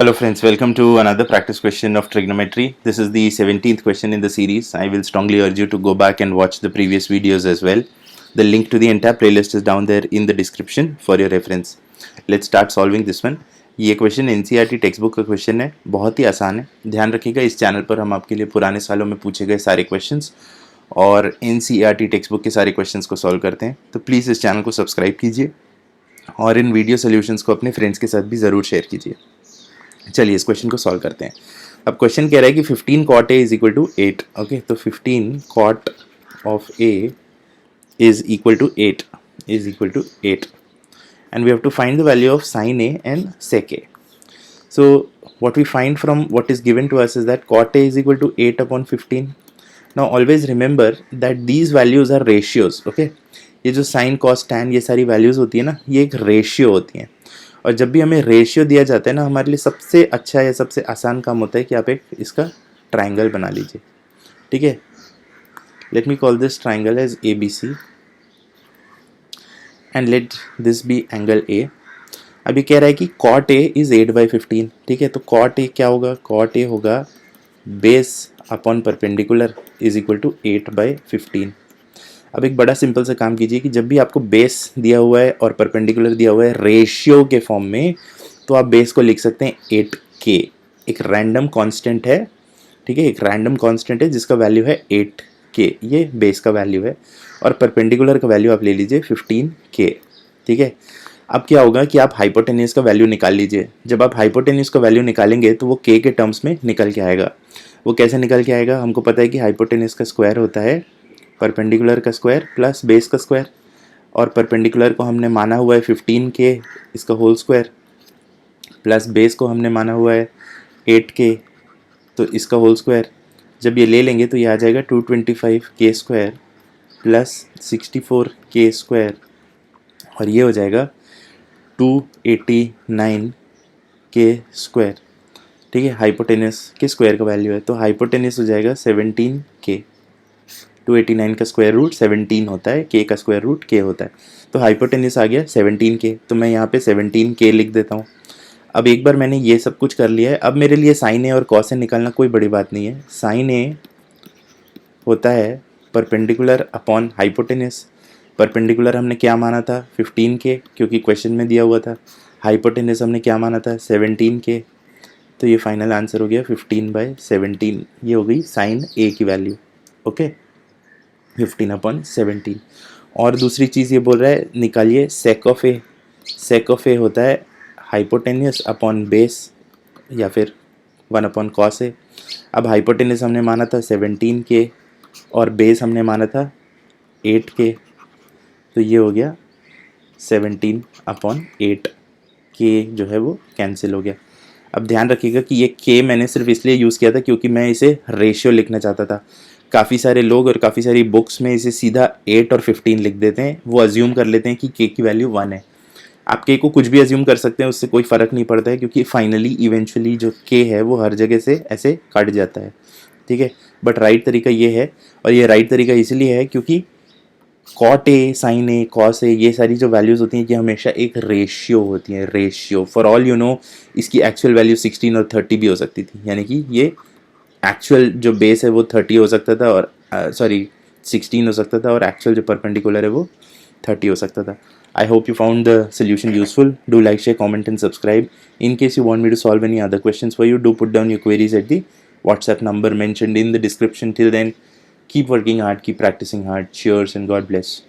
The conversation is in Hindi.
Hello friends, welcome to another practice question of trigonometry. This is the 17th question in the series. I will strongly urge you to go back and watch the previous videos as well. The link to the entire playlist is down there in the description for your reference. Let's start solving this one. ये क्वेश्चन एनसीईआरटी टेक्स्ट बुक का क्वेश्चन है, बहुत ही आसान है. ध्यान रखिएगा, इस चैनल पर हम आपके लिए पुराने सालों में पूछे गए सारे क्वेश्चंस और एनसीईआरटी टेक्स्ट बुक के सारे क्वेश्चंस को सॉल्व करते हैं. तो प्लीज़ इस चैनल को सब्सक्राइब कीजिए और इन वीडियो सोल्यूशंस को अपने फ्रेंड्स के साथ भी ज़रूर शेयर कीजिए. चलिए इस क्वेश्चन को सॉल्व करते हैं. अब क्वेश्चन कह रहा है कि 15 cot A is equal to 8. Okay, तो 15 cot of A is equal to 8 and we have to find the value of sin A and sec A. So what we find from what is given to us is that cot A is equal to 8 upon 15. Now always remember that these values are ratios. Okay, ये जो sin cos tan ये सारी values होती है ना, ये एक रेशियो होती हैं. और जब भी हमें रेशियो दिया जाता है ना, हमारे लिए सबसे अच्छा या सबसे आसान काम होता है कि आप एक इसका ट्राइंगल बना लीजिए. ठीक है, let me call this triangle as ABC and let this be angle A. अभी कह रहा है कि cot A इज 8/15. ठीक है, तो cot A क्या होगा? cot A होगा base upon perpendicular is equal to 8/15. अब एक बड़ा सिंपल सा काम कीजिए कि जब भी आपको बेस दिया हुआ है और परपेंडिकुलर दिया हुआ है रेशियो के फॉर्म में, तो आप बेस को लिख सकते हैं 8k. एक रैंडम कांस्टेंट है. ठीक है, एक रैंडम कांस्टेंट है जिसका वैल्यू है 8k. ये बेस का वैल्यू है और परपेंडिकुलर का वैल्यू आप ले लीजिए 15k. ठीक है, अब क्या होगा कि आप हाइपोटेन्यूज का वैल्यू निकाल लीजिए. जब आप हाइपोटेन्यूज का वैल्यू निकालेंगे तो वो k के टर्म्स में निकल के आएगा. वो कैसे निकल के आएगा? हमको पता है कि हाइपोटेन्यूज का स्क्वायर होता है परपेंडिकुलर का स्क्वायर प्लस बेस का स्क्वायर, और परपेंडिकुलर को हमने माना हुआ है 15k इसका होल स्क्वायर, प्लस बेस को हमने माना हुआ है 8k तो इसका होल स्क्वायर. जब ये ले लेंगे तो ये आ जाएगा 225k square plus 64k square, और ये हो जाएगा 289k स्क्वायर. ठीक है, हाइपोटेन्यूस के स्क्वायर का वैल्यू है, तो हाइपोटेन्यूस हो जाएगा 17k. 289 का स्क्वायर रूट 17 होता है, k का स्क्वायर रूट k होता है, तो हाइपोटेन्यूस आ गया 17k. तो मैं यहाँ पे 17k लिख देता हूँ. अब एक बार मैंने ये सब कुछ कर लिया है, अब मेरे लिए साइन ए और कॉस ए निकालना कोई बड़ी बात नहीं है. साइन ए होता है परपेंडिकुलर अपॉन हाइपोटेन्यूस. परपेंडिकुलर हमने क्या माना था? 15k, क्योंकि क्वेश्चन में दिया हुआ था. हाइपोटेन्यूस हमने क्या माना था? 17k. तो ये फाइनल आंसर हो गया 15/17. ये हो गई साइन ए की वैल्यू. ओके, 15/17. और दूसरी चीज़ ये बोल रहा है निकालिए sake of A. Sake of ए होता है हाइपोटेन्यूस अपॉन बेस या फिर 1/cos ए. अब हाइपोटेन्यूस हमने माना था 17k और बेस हमने माना था 8k, तो ये हो गया 17/8. k जो है वो कैंसिल हो गया. अब ध्यान रखिएगा कि ये k मैंने सिर्फ इसलिए यूज़ किया था क्योंकि मैं इसे रेशियो लिखना चाहता था. काफ़ी सारे लोग और काफ़ी सारी बुक्स में इसे सीधा 8 और 15 लिख देते हैं. वो अज्यूम कर लेते हैं कि k की वैल्यू 1 है. आप k को कुछ भी अज्यूम कर सकते हैं, उससे कोई फ़र्क नहीं पड़ता है, क्योंकि फाइनली इवेंचुअली जो k है वो हर जगह से ऐसे कट जाता है. ठीक है, बट राइट तरीका ये है, और ये राइट तरीका इसलिए है क्योंकि cot A, sin A, cos A ये सारी जो वैल्यूज़ होती हैं कि हमेशा एक रेशियो होती हैं. Ratio for all you know, इसकी एक्चुअल वैल्यू 16 और 30 भी हो सकती थी. यानी कि ये एक्चुअल जो बेस है वो 30 हो सकता था और 16 हो सकता था, और एक्चुअल जो परपेंडिकुलर है वो 30 हो सकता था. I hope you found the solution useful. Do like, share, comment and subscribe. In case you want me to solve any other questions for you, do put down your queries at the WhatsApp number mentioned in the description. Till then, keep working hard, keep practicing hard. Cheers and God bless.